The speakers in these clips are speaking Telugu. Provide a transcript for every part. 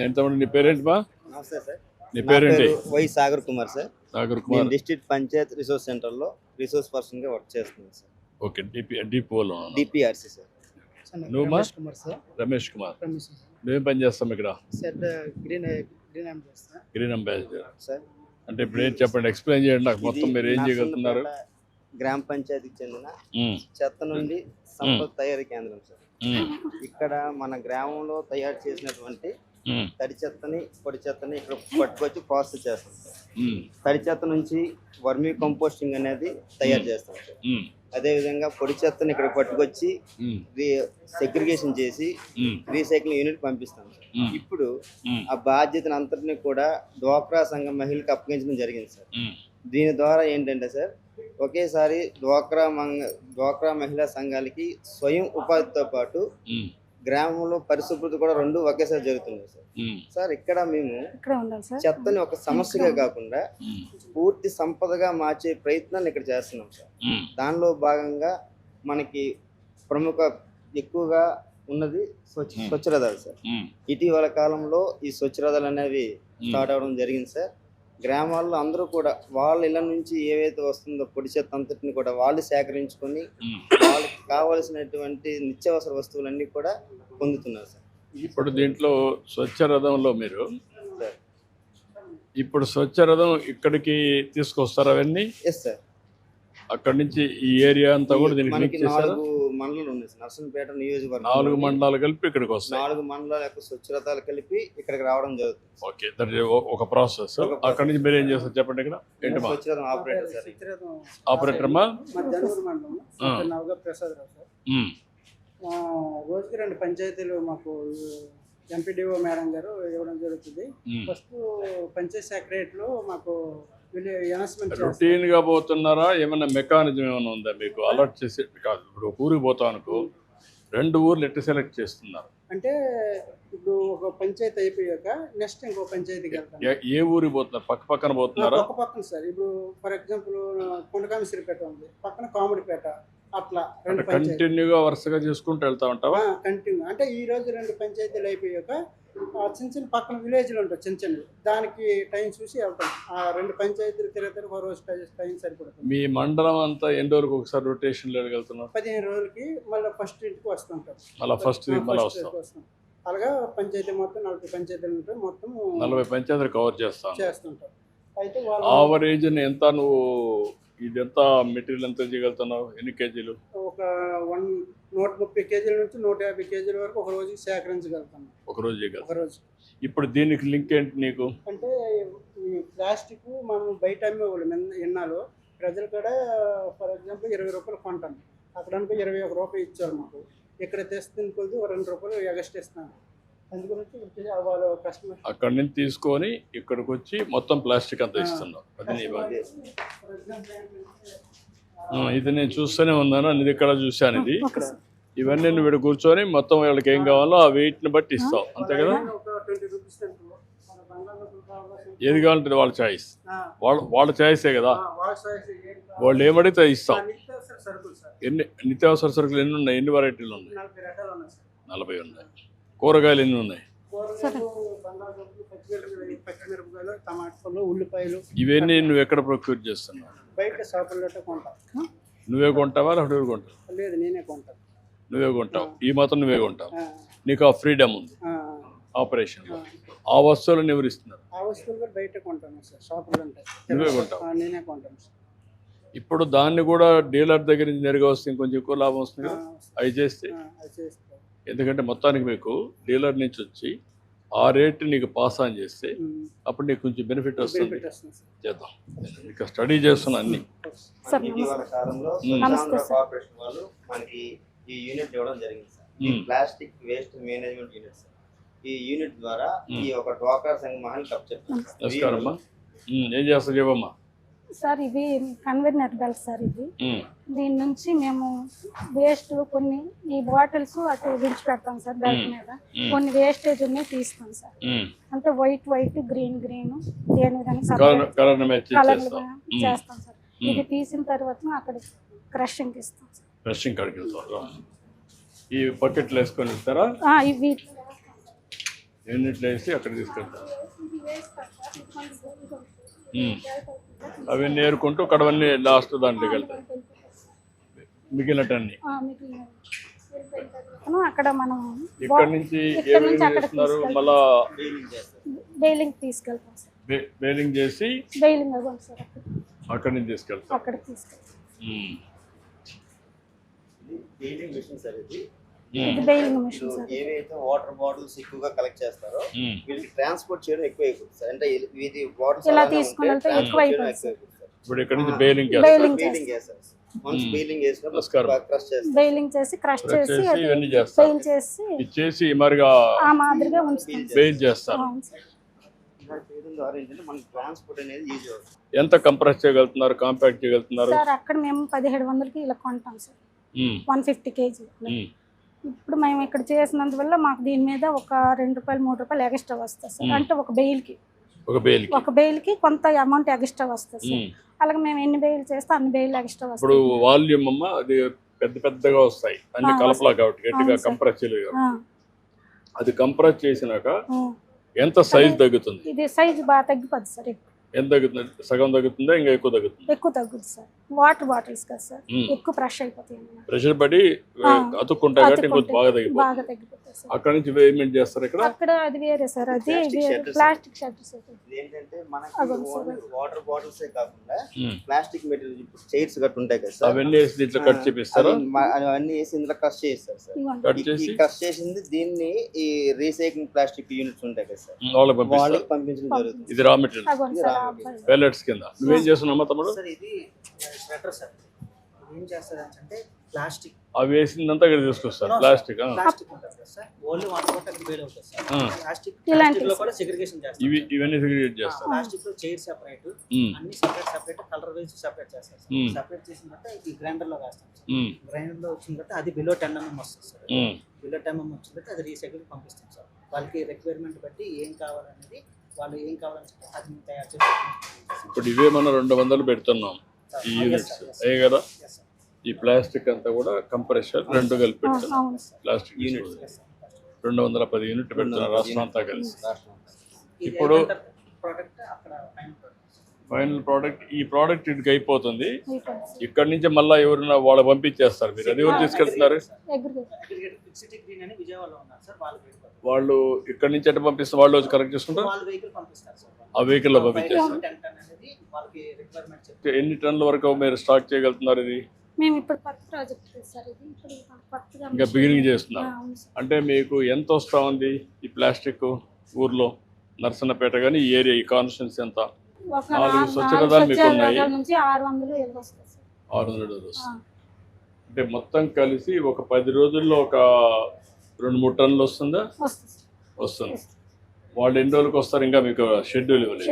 ఎంతమంది నీ పేరేంటి బా? నమస్తే సార్. నీ నా పేరేంటి? పేరు వై సాగర్ కుమార్ సార్. సాగర్ నేను కుమార్. డిస్ట్రిక్ట్ పంచాయత్ రిసోర్స్ సెంటర్లో రిసోర్స్ పర్సన్గా వర్క్ చేస్తున్నాను సార్. ఓకే, డిపోలో. DPRC sir. నువ్వు కుమార్ సార్. రమేష్ కుమార్. రమేష్ నువ్వేం పని చేస్తాం ఇక్కడ? Sir green green Ambedkar sir. Green ambassador sir అంటే ఇప్పుడు ఏం చెప్పండి, ఎక్స్ప్లెయిన్ చేయండి నాకు మొత్తం. మీరు ఏం చేయగలుగుతున్నారు? నర్సన్నపేట గ్రామ పంచాయతీకి చెందిన ఉమ్, చెత్త నుండి సంపద తయారీ కేంద్రం సార్. ఉమ్, ఇక్కడ మన గ్రామంలో తయారు చేసినటువంటి ఉమ్, తడి చెత్తని పొడి చెత్తని ఇక్కడ పట్టుకొచ్చి ప్రాసెస్ చేస్తాం సార్. ఉమ్, తడి చెత్త నుంచి వర్మీ కంపోస్టింగ్ అనేది తయారు చేస్తాం సార్. ఉమ్, అదేవిధంగా పొడి చెత్తని ఇక్కడ పట్టుకొచ్చి ఉమ్, సెగ్రిగేషన్ చేసి ఉమ్, రీసైక్లింగ్ యూనిట్ పంపిస్తాం సార్. ఉమ్, ఇప్పుడు ఉమ్, ఆ బాధ్యతను అంతటిని కూడా డ్వాక్రా సంఘం మహిళలకు అప్పగించడం జరిగింది సార్. ఉమ్, దీని ద్వారా ఏంటంటే సార్ ఒకేసారి డ్వాక్రా మహిళా సంఘాలకి స్వయం ఉపాధితో పాటు ఉమ్, గ్రామంలో పరిశుభ్రత కూడా రెండు ఒకేసారి జరుగుతున్నాయి సార్. ఉమ్, సార్ ఇక్కడ మేము ఇక్కడే ఉండాలి సార్. చెత్తని ఒక సమస్యగా కాకుండా ఉమ్, పూర్తి సంపదగా మార్చే ప్రయత్నాలు ఇక్కడ చేస్తున్నాం సార్. ఉమ్, దానిలో భాగంగా మనకి ప్రముఖ ఎక్కువగా ఉన్నది స్వచ్ఛరథాలు సార్. ఉమ్, ఇటీవల కాలంలో ఈ స్వచ్ఛరథాలు అనేవి స్టార్ట్ అవడం జరిగింది సార్. గ్రామాల్లో అందరూ కూడా వాళ్ళ ఇళ్ళ నుంచి ఏవైతే వస్తుందో పొడి చెత్త అంతటిని కూడా వాళ్ళు సేకరించుకొని ఉమ్. వాళ్ళకి కావలసినటువంటి నిత్యావసర వస్తువులన్నీ కూడా పొందుతున్నారు సార్. ఇప్పుడు దీంట్లో స్వచ్ఛ రథంలో మీరు సార్ ఇప్పుడు స్వచ్ఛ రథం ఇక్కడికి తీసుకొస్తారు అవన్నీ ఎస్ సార్. అక్కడి నుంచి ఈ ఏరియా అంతా కూడా దీనికి మనకి లింక్ చేశారు. 4 మండలాలు ఉన్నాయి సార్. నర్సన్నపేట నియోజకవర్గం 4 మండలాలు కలిపి ఇక్కడికి వస్తాయి. 4 మండలాల యొక్క స్వచ్ఛరథాలు కలిపి ఇక్కడికి రావడం జరుగుతుంది. ఓకే, దట్ ఈస్ ఒక ప్రాసెస్. అక్కడి నుంచి మీరు ఏం చేస్తారు చెప్పండి. ఇక్కడ ఏంటి మా స్వచ్ఛరథం ఆపరేటర్ సార్. ఆపరేటర్ మా? మా జనూరు మండలం నవగా ప్రసాదరావు సార్. ఉమ్, రోజుకి 2 పంచాయతీలు మాకు ఎంపీడీఓ మేడం గారు ఇవ్వడం జరుగుతుంది. ఉమ్. ఫస్ట్ పంచాయత్ సెక్రటరీలో మాకు అనౌన్స్మెంట్ రొటీన్ గా పోతున్నారా? ఏమన్నా మెకానిజం ఏమైనా ఉందా మీకు? అలర్ట్ చేసి కాదు, ఇప్పుడు ఒక ఊరికి పోతాం అనుకో, 2 ఊర్లు ఎట్లా సెలెక్ట్ చేస్తున్నారు? అంటే ఇప్పుడు ఒక పంచాయతీ అయిపోయాక నెక్స్ట్ ఇంకో పంచాయతీకి వెళ్తాం. ఏ ఊరికి పోతున్నారు? పక్క పక్కన పోతున్నారా? ఒక పక్కన సార్. ఇప్పుడు ఫర్ ఎగ్జాంపుల్ కొండకామేశ్వరిపేట ఉంది, పక్కన కామెడీపేట, అట్లా 2 పంచాయతీ కంటిన్యూగా వరుసగా చేసుకుంటూ వెళ్తా ఉంటావా? కంటిన్యూ. అంటే ఈ రోజు 2 పంచాయతీలు అయిపోయాక చిన్న చిన్న పక్కన విలేజ్లు ఉంటాయి చిన్న చిన్నవి, దానికి టైం చూసి వెళ్తాం. ఆ 2 పంచాయతీలు తిరుగుతారు, ఒక రోజు టైం సరిపడుతుంది. మీ మండలం అంతా ఎన్ని రోజులకు ఒకసారి రొటేషన్ వెళ్ళగలుగుతున్నారు? 15 రోజులకి మళ్ళీ ఫస్ట్ ఇంటికి వస్తుంటాం. మళ్ళీ ఫస్ట్ మళ్ళీ వస్తాం. అలాగా పంచాయతీ మొత్తం 40 పంచాయతీలు ఉంటాయి, మొత్తం 40 పంచాయతీలు కవర్ చేస్తాను. చేస్తుంటాం. అయితే వాళ్ళు ఆవరేజ్ ఎంత నువ్వు ఇదంతా మెటీరియల్ ఎంత చేయగలుగుతున్నావు? ఎన్ని కేజీలు? ఒక 130 కేజీల నుంచి 150 కేజీల వరకు ఒక రోజుకి సేకరించగలుగుతాం. ఒక రోజు చేయగలుగుతావు. ఒక రోజు. ఇప్పుడు దీనికి లింక్ ఏంటి నీకు? అంటే ఈ ప్లాస్టిక్ మనం బయట అమ్మేవాళ్ళం ఎన్నాళ్ళు, ప్రజలు కూడా ఫర్ ఎగ్జాంపుల్ 20 రూపాయలు కొంటాం, అక్కడ అనుకో 21 రూపాయలు ఇచ్చారు మాకు. ఇక్కడ తెస్తుంది కొద్ది 2 రూపాయలు ఎగస్ట్ ఇస్తాను. అందుగురించి వాళ్ళు కస్టమర్ అక్కడి నుంచి తీసుకొని ఇక్కడికి వచ్చి మొత్తం ప్లాస్టిక్ అంతా ఇస్తున్నావు. అది నీ బాధ. ఇది నేను చూస్తూనే ఉన్నాను, ఇది ఇక్కడ చూశాను. ఇది ఇవన్నీ నువ్వు ఇక్కడ కూర్చొని మొత్తం వాళ్ళకి ఏం కావాలో ఆ వెయిట్ని బట్టి ఇస్తావు, అంతే కదా? ఒక 20 రూపీస్ ఏది కావాలంటే వాళ్ళ చాయిస్, వాళ్ళ చాయిసే కదా. వాళ్ళు ఏమడిగితే ఇస్తాం. సరుకులు సార్ ఎన్ని నిత్యావసర సరుకులు ఎన్ని ఉన్నాయి? ఎన్ని వెరైటీలు ఉన్నాయి? 40 రకాలు ఉన్నాయి సార్. 40 ఉన్నాయి. కూరగాయలు ఎన్ని ఉన్నాయి? కూరగాయలు, బంగాళదుంపలు, పచ్చిమిరపకాయలు, టమాటాలు, ఉల్లిపాయలు. ఇవన్నీ నువ్వు ఎక్కడ ప్రొక్యూర్ చేస్తున్నావు? బయట షాపుల్లో కొంటాం. నువ్వే కొంటావా లేకపోతే ఎవరు కొంటావు? లేదు, నేనే కొంటాను. నువ్వే కొంటావు. ఈ మాత్రం నువ్వే కొంటావు. నీకు ఆ ఫ్రీడమ్ ఉంది ఆపరేషన్. ఆ వస్తువులను ఎవరు ఇస్తున్నారు? ఆ వస్తువులు కూడా బయట కొంటాను సార్, షాపులు ఉంటాయి. నువ్వే కొంటావు? నేనే కొంటాను సార్. ఇప్పుడు దాన్ని కూడా డీలర్ దగ్గర నుంచి నేరుగా వస్తే కొంచెం ఎక్కువ లాభం వస్తుంది కదా అవి చేస్తే. అది చేస్తాను. ఎందుకంటే మొత్తానికి మీకు డీలర్ నుంచి వచ్చి ఆ రేట్ నీకు పాస్ ఆన్ చేస్తే అప్పుడు నీకు కొంచెం బెనిఫిట్ వస్తుంది. చేద్దాం, ఇంకా స్టడీ చేస్తున్నా అన్ని. ఇటీవల కాలంలో కార్పొరేషన్ వాళ్ళు మనకి ఈ యూనిట్ ఇవ్వడం జరిగింది సార్. ఈ plastic waste management unit sir. ఈ యూనిట్ ద్వారా ఈ ఒక డ్వాక్రా సంఘ మహిళలకు అప్పచెప్తాం. నమస్కారం అమ్మా. ఏం చేస్తారు చెప్పమ్మా? సార్ ఇవి కన్వీనర్ బెల్ట్ సార్. ఇది దీని నుంచి మేము వేస్ట్ కొన్ని ఈ బాటిల్స్ అటు విడిచిపెడతాం సార్. బెల్ట్ మీద కొన్ని వేస్టేజ్ ఉన్నాయి తీస్తాం సార్. అంటే వైట్ గ్రీన్ దేని విధంగా కలర్ చేస్తాం సార్. ఇది తీసిన తర్వాత అక్కడ క్రషింగ్ ఇస్తాం సార్. క్రషింగ్ కాడికి వెళ్తాం. ఈ బకెట్లు వేసుకొని ఇస్తారా? ఇవి యూనిట్లు వేసి అక్కడ తీసుకెళ్తారు. ఇది వేస్తారు సార్. ఇది కొంచెం అవన్నీ ఏరుకుంటూ కడవన్నీ లాస్ట్ దాంట్లోకి వెళ్తాయి మిగిలినటన్నీ. అక్కడ మనం ఇక్కడ నుంచి ఏమేమి చేస్తున్నారు? మళ్ళా బెయిలింగ్ తీసుకెళ్తాం సార్. బేలింగ్ చేసి బెయిలింగ్ అవ్వండి సార్. అక్కడి నుంచి తీసుకెళ్తాం. అక్కడికి తీసుకెళ్తాం. బెయిలింగ్ మిషన్ సార్ ఇది. ఇది బెయిలింగ్ మిషన్ సార్. ఏవైతే వాటర్ బాటిల్స్ ఎక్కువగా కలెక్ట్ చేస్తారో వీళ్ళకి ట్రాన్స్పోర్ట్ చేయడం ఎక్కువ అయిపోతుంది సార్. అంటే ఇది బాటిల్స్ ఇలా తీసుకుని వెళ్తే ఎక్కువ అయిపోతుంది సార్. ఇప్పుడు ఇక్కడ నుంచి బేలింగ్ బెయిలింగ్ చేస్తారు. వన్స్ బెయిలింగ్ చేసినప్పుడు క్రష్ చేస్తారు. బెయిలింగ్ చేసి క్రష్ చేసి ఇవన్నీ చేస్తారు. బెయిల్ చేసి ఇచ్చేసి మరిగా ఆ మాదిరిగా ఉంచుతాం. బెయిల్ చేస్తారు. అవును సార్. ఇలా చేయడం ద్వారా ఏంటంటే మనకి ట్రాన్స్పోర్ట్ అనేది ఈజీ అవుతుంది. ఎంత కంప్రెస్ చేయగలుగుతున్నారు, కాంపాక్ట్ చేయగలుగుతున్నారు? సార్ అక్కడ మేము 1700కి ఇలా కొంటాం సార్. 150 కేజీ. ఇప్పుడు మేము ఇక్కడ చేసినందువల్ల మాకు దీని మీద ఒక ₹2-3 ఎక్స్ట్రా వస్తుంది సార్. అంటే ఒక బెయిల్కి కొంత అమౌంట్ ఎక్స్ట్రా వస్తుంది సార్. అలాగే మేము ఎన్ని బెయిల్ చేస్తే అన్ని బెయిల్ ఎక్స్ట్రా వస్తుంది. ఇప్పుడు వాల్యూమ్ అమ్మ అది పెద్దగా వస్తాయి అన్ని కలపలా కాబట్టి గట్టిగా కంప్రెస్ చేయలేదు. అది కంప్రెస్ చేసినాక ఎంత సైజ్ తగ్గుతుంది? ఇది సైజ్ బాగా తగ్గిపోద్ది సార్. ఎంత తగ్గుతుంది? సగం తగ్గుతుందా ఇంకా ఎక్కువ తగ్గుతుంది? ఎక్కువ తగ్గుతుంది సార్. వాటర్ బాటిల్స్ కదా సార్, ఎక్కువ ఫ్రెష్ అయిపోతాయి. ప్రెషర్ పడి అతుక్కుంటాయి కాబట్టి ఇంకొంచెం బాగా తగ్గిపోతుంది సార్. అక్కడ నుంచి పేమెంట్ చేస్తారు. ఇక్కడ అక్కడ అది వేరే సార్. అది ప్లాస్టిక్ షట్టర్స్. ఏంటంటే మనకి వాటర్ బాటిల్స్ కాకుండా ప్లాస్టిక్ మెటీరియల్ ఇప్పుడు చైర్స్ గట్టు ఉంటాయి కదా సార్, అవన్నీ వేసి దీంట్లో కట్ చేపిస్తారు. అవన్నీ వేసి ఇందులో కట్ చేస్తారు సార్. కట్ చేసి కట్ చేసింది దీన్ని ఈ రీసైక్లింగ్ ప్లాస్టిక్ యూనిట్స్ ఉంటాయి కదా సార్, వాళ్ళకి పంపించడం జరుగుతుంది. ఇది రా మెటీరియల్ పెల్లెట్స్ కింద. నువ్వేం చేస్తున్నావు తమ్ముడు? సార్ ఇది స్వెటర్ సార్. ఏం చేస్తారంటే ప్లాస్టిక్ అవి వేసిందంతా ఇక్కడ తీసుకొస్తారు. ప్లాస్టిక్ ఉంటుంది కదా సార్. ఓన్లీ 1 ఫోట్ బేల్ అవుతుంది సార్. ప్లాస్టిక్ లో కూడా సెగ్రిగేషన్ చేస్తారు. ఇవన్నీ సెగ్రిగేట్ చేస్తారు. ప్లాస్టిక్ లో చైర్ సెపరేట్, అన్ని సెపరేట్ కలర్ వైజ్ సెపరేట్ చేస్తారు సార్. సెపరేట్ చేసిన తర్వాత ఈ గ్రైండర్ లో వేస్తాం సార్. గ్రైండర్ లో వచ్చిన తర్వాత అది బిలో 10 mm వస్తుంది సార్. బిలో 10 mm వచ్చిన తర్వాత అది రీసైకిల్ పంపిస్తాం సార్. వాళ్ళకి రిక్వైర్మెంట్ బట్టి ఏం కావాలనేది వాళ్ళు ఏం కావాలంటే అది తయారు చేసి. ఇప్పుడు ఇవే మనం 200 పెడుతున్నాం ఈ యూనిట్స్ అయ్యే కదా. ఈ ప్లాస్టిక్ అంతా కూడా కంప్రెషర్ 2 కలిపి పెడుతున్నాం. ప్లాస్టిక్ యూనిట్స్ 210 యూనిట్ పెడుతున్నారు రాష్ట్రం అంతా కలిసి. ఇప్పుడు ఫైనల్ ప్రోడక్ట్ ఈ ప్రోడక్ట్ ఇటుకి అయిపోతుంది. ఇక్కడ నుంచి మళ్ళీ ఎవరైనా వాళ్ళు పంపించేస్తారు. మీరు అది ఎవరు తీసుకెళ్తున్నారు? వాళ్ళు ఇక్కడ నుంచి ఎట్లా పంపిస్తారు? వాళ్ళు వచ్చి కలెక్ట్ చేసుకుంటారు. ఆ వెహికల్లో పంపించేస్తారు. ఎన్ని టన్నుల వరకు మీరు స్టాక్ చేయగలుగుతున్నారు? ఇది మేము ఇప్పుడు కొత్త ప్రాజెక్ట్ సార్. ఇది ఇప్పుడు కొత్తగా ఇంకా బిగినింగ్ చేస్తున్నారు. అంటే మీకు ఎంత వస్తూ ఉంది ఈ ప్లాస్టిక్ ఊర్లో? నర్సన్నపేట కానీ ఈ ఏరియా, ఈ కాన్స్టిట్యున్సీ ఎంత? 4 స్వచ్ఛగదాలు మీకు ఉన్నాయి. 600 వస్తుంది. అంటే మొత్తం కలిసి ఒక 10 రోజుల్లో ఒక 2-3 టన్నులు వస్తుందా? వస్తుంది. వాళ్ళు ఎన్ని రోజులకు వస్తారు? ఇంకా మీకు షెడ్యూల్ ఇవ్వలేదు.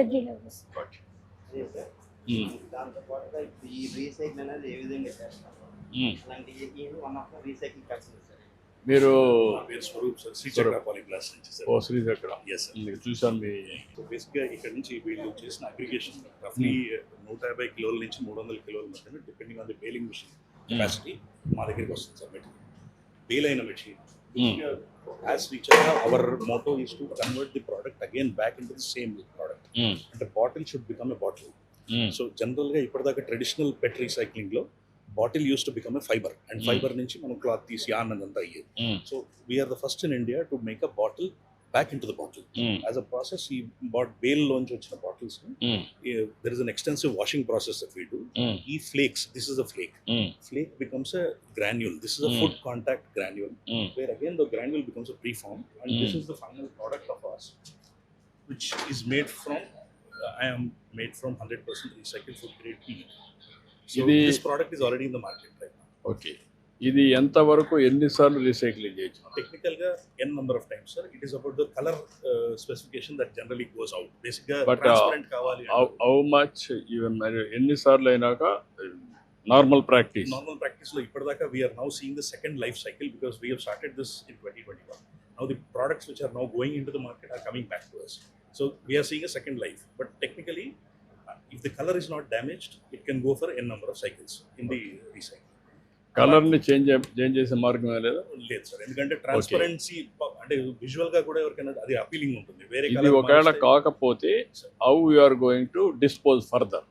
దాంతో పాటుగా ఇప్పుడు ఈ రీసైకిల్ అనేది ఏ విధంగా చేస్తారు? అలాంటి one of the recycle culture sir. మీరు స్వరూప్ సార్, శ్రీచక్ర పాలీగ్లాస్ నుంచి సార్. ఓ శ్రీచక్ర. ఎస్ సార్, మీరు చూసాను. మీ బేసిక్గా ఇక్కడ నుంచి వీళ్ళు చేసిన అగ్రిగేషన్ రఫ్లీ 150 కిలోల నుంచి 300 కిలోల మధ్యన depending on the baling machine capacity మా దగ్గరికి వస్తుంది సార్. మెటీరియల్ బేల్ అయిన machine as Srichakra, our motto is to convert the product again back into the same product. And the bottle should become a bottle. So generally ఇప్పటిదాకా ట్రెడిషనల్ పెట్ రీసైక్లింగ్ లో bottle use to become a fibre, and fibre నుంచి మనం క్లాత్ తీసి యాన్ అదంతా అయ్యేది. So we're the first in India to make a bottle back into the bottle. As a process, we bought bale launch వచ్చిన bottles. There is an extensive washing process that we do. E flakes, this is a flake. Flake becomes a granule. This is a food contact granule, where again the granule becomes a preform, and this is the final product of ours, which is made from, I am made from 100% recycled food grade PET. So this product is already in the market right now. Okay. ఇది ఎంత వరకు ఎన్నిసార్లు రీసైక్లింగ్ చేయొచ్చు? టెక్నికల్గా n number of times sir. It is about the color specification that generally goes out. Basically But transparent కావాలి. How much even ఎన్నిసార్లు అయినాక నార్మల్ ప్రాక్టీస్? నార్మల్ ప్రాక్టీస్లో ఇప్పటిదాకా we are now seeing the second life cycle, because we have started this in 2021. Now the products which are now going into the market are coming back to us. So we are seeing a second life. But technically, if the color is not damaged, it can go for n number of cycles in the recycling. కలర్ని చేంజ్ చేసే మార్గం లేదా? లేదు సార్, ఎందుకంటే ట్రాన్స్పరెన్సీ అంటే విజువల్ గా కూడా ఎవరికైనా అది అపీలింగ్ ఉంటుంది. వేరే ఇది ఒకవేళ కాకపోతే how you are going to dispose further?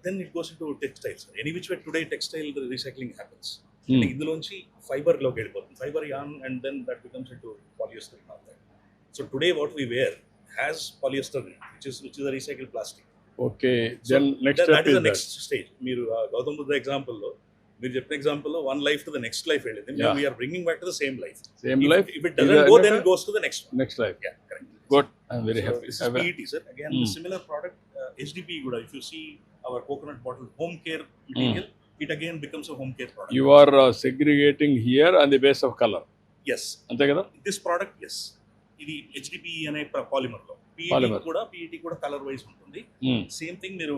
then it goes into textiles. Any which way today textile recycling happens. Hmm. ఇందులోంచి ఫైబర్ లోకి వెళ్ళిపోతుంది, fibre yarn, and then that becomes into polyester. So today what we wear has polyester which is a recycled plastic. Okay, then next that is the next stage. మీరు గౌతమ్ బుద్ధ ఎగ్జాంపుల్ లో మీరు చెప్పిన ఎగ్జాంపుల్ లో one life to the next life వెళ్ళింది. Yeah. we are bringing back to the same life. Same life. If it doesn't go, then it goes to the next one. Next life. Yeah, correct. Good, I am very happy. This is PET, sir. Again, the similar product, HDP kuda, if you see our coconut bottle home care material, it again becomes a home care product. You are segregating here on the base of colour, Yes. అంతే కదా? This product, yes. ఇది HDP అనే పాలిమర్ లో Polymer. PET కూడా కలర్ వైజ్ ఉంటుంది. సేమ్ థింగ్ మీరు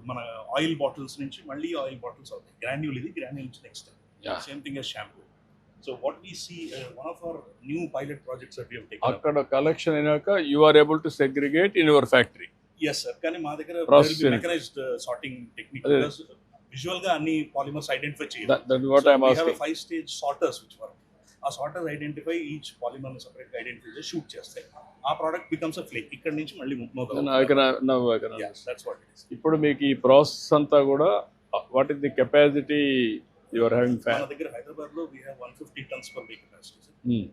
మన ఆయిల్ బాటిల్స్ నుంచి మళ్ళీ ఆయిల్ బాటిల్స్ అవుతాయి. గ్రాన్యూల్, ఇది గ్రాన్యూల్ నుంచి next same thing as shampoo. So what we see, one of our new pilot projects that we have taken. అక్కడ కలెక్షన్ అయినాక you are able to segregate in your factory. yes sir, కానీ మా దగ్గర Processing. Mechanized sorting technique, visual గా అన్ని పాలిమర్స్ ఐడెంటిఫై చేయాలి. That what I am We have a asking. 5-stage sorters which work. ఆ sorters identify each polymer separate identify చేసి షూట్ చేస్తాయి. ఆ ప్రోడక్ట్ బికమ్స్ అ ఫ్లేక్. ఇక్కడ నుంచి మళ్ళీ దట్స్ వాట్ ఇట్ ఇస్. ఇప్పుడు మీకు ఈ ప్రాసెస్ అంతా కూడా what is the capacity you are having మన ఫ్యాన్? దగ్గర హైదరాబాద్ లో we have 150 tons per day capacity,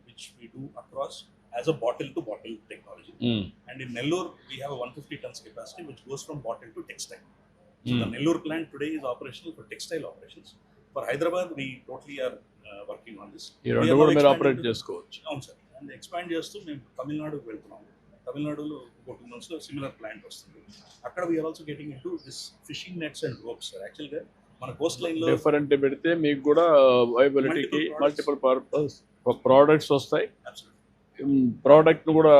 which we do across as a bottle to bottle technology. And in Nellore we have a 150 tons capacity which goes from bottle to textile. So the Nellore plant today is operational for textile operations. For Hyderabad we totally are working on this. ఈ రెండు కూడా మీరు ఆపరేట్ చేసుకోవచ్చు. అవును సార్, అండ్ ఎక్స్పాండ్ చేస్తూ మేము తమిళనాడుకు వెళ్తున్నాం. తమిళనాడులో ఇంకో 2 months లో సిమిలర్ ప్లాంట్ వస్తుంది. అక్కడ we're also getting into this fishing nets and ropes sir. యాక్చువల్గా మన కోస్ట్ లైన్ లో డిఫరెంట్ పెడితే మీకు కూడా వైబిలిటీకి మల్టిపుల్ పర్పస్ ప్రోడక్ట్స్ వస్తాయి. ప్రోడక్ట్ ను కూడా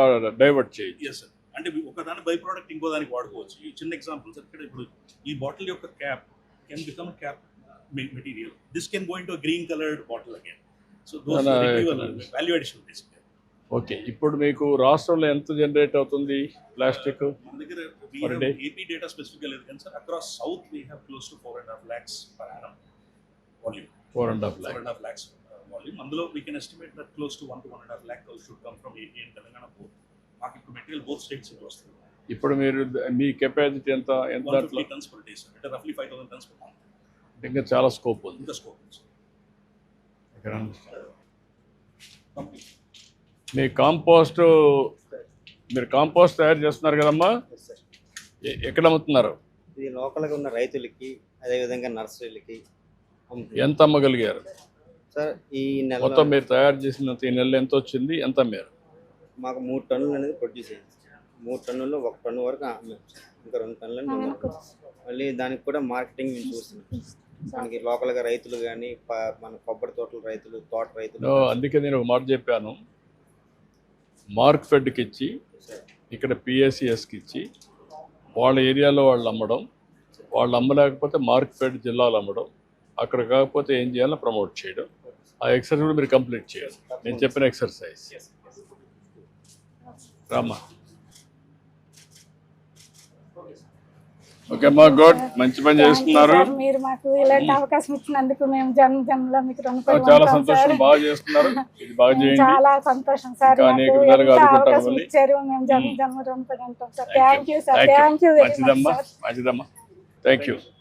డైవర్ట్ చేయొచ్చు. ఎస్ సార్, అంటే ఒక దాని బై ప్రోడక్ట్ ఇంకో దానికి వాడుకోవచ్చు. ఈ చిన్న ఎగ్జాంపుల్ సార్, ఇక్కడ ఇప్పుడు ఈ బాటిల్ యొక్క cap can become cap material. This can go into green coloured bottle again. So those value addition basic. Okay, ఇప్పుడు మీకు రాష్ట్రంలో ఎంత జనరేట్ అవుతుంది ప్లాస్టిక్? మన దగ్గర Per day? AP data specific గా లేదు కానీ sir, across south we have close to 4.5 lakhs per annum volume. 4.5 lakh. 4.5 lakhs volume. అందులో we can estimate that close to 1 to 1.5 lakh should come from AP and Telangana both. మాకు ఇప్పుడు మెటీరియల్ బోత్ స్టేట్స్ వస్తుంది. ఇప్పుడు మీరు మీ కెపాసిటీ ఎంత 150 tons per day సార్, అంటే రఫ్లీ 5,000 tons per month. ఇంకా చాలా స్కోప్ ఉంది. ఇంకా స్కోప్ ఉంది సార్. మీ కాంపోస్ట్, మీరు కాంపోస్ట్ తయారు చేస్తున్నారు కదమ్మా, ఎక్కడ అమ్ముతున్నారు? ఇది లోకల్గా ఉన్న రైతులకి, అదేవిధంగా నర్సరీలకి ఎంత అమ్మగలిగారు? సార్ ఈ నెల మొత్తం మీరు తయారు చేసినంత ఈ నెల ఎంత వచ్చింది, ఎంత అమ్మారు? మాకు 3 టన్నులు అనేది ప్రొడ్యూస్ అయింది. 3 టన్నుల్లో 1 టన్ను వరకు అమ్మాము. ఇంకా 2 టన్నులు మళ్ళీ దానికి కూడా మార్కెటింగ్ మేము చూస్తున్నాం. మనకి లోకల్గా రైతులు కానీ, మన కొబ్బరి తోటల రైతులు, తోట రైతులు. అందుకే నేను ఒక మాట చెప్పాను, మార్క్ ఫెడ్కి ఇచ్చి ఇక్కడ పిఎస్సిఎస్కి ఇచ్చి వాళ్ళ ఏరియాలో వాళ్ళు అమ్మడం, వాళ్ళు అమ్మలేకపోతే మార్క్ ఫెడ్ జిల్లాలో అమ్మడం, అక్కడ కాకపోతే ఏం చేయాలో ప్రమోట్ చేయడం. ఆ ఎక్సర్సైజ్ కూడా మీరు కంప్లీట్ చేయాలి, నేను చెప్పిన ఎక్సర్సైజ్. రామ్మా. ఓకే అమ్మా, గుడ్, మంచి పని చేస్తున్నారు. మీరు మాకు ఇలాంటి అవకాశం ఇచ్చినందుకు మేము జన్మలో మీకు రుణపడి చాలా ఉంటాం సంతోషం, సార్. బాగా చేస్తున్నారు, ఇది బాగా చేయండి. చాలా సంతోషం సార్, ఇంకా మాకు అనేక విధాలుగా ఎంత అడుగుతారు అవకాశం మళ్ళీ. ఇచ్చారు. మేము జన్మ రుణపడి ఉంటాం sir. Thank you. Thank you sir, Thank you. Thank you very much మంచిదమ్మా, సార్. మంచిదమ్మా, థ్యాంక్ యూ.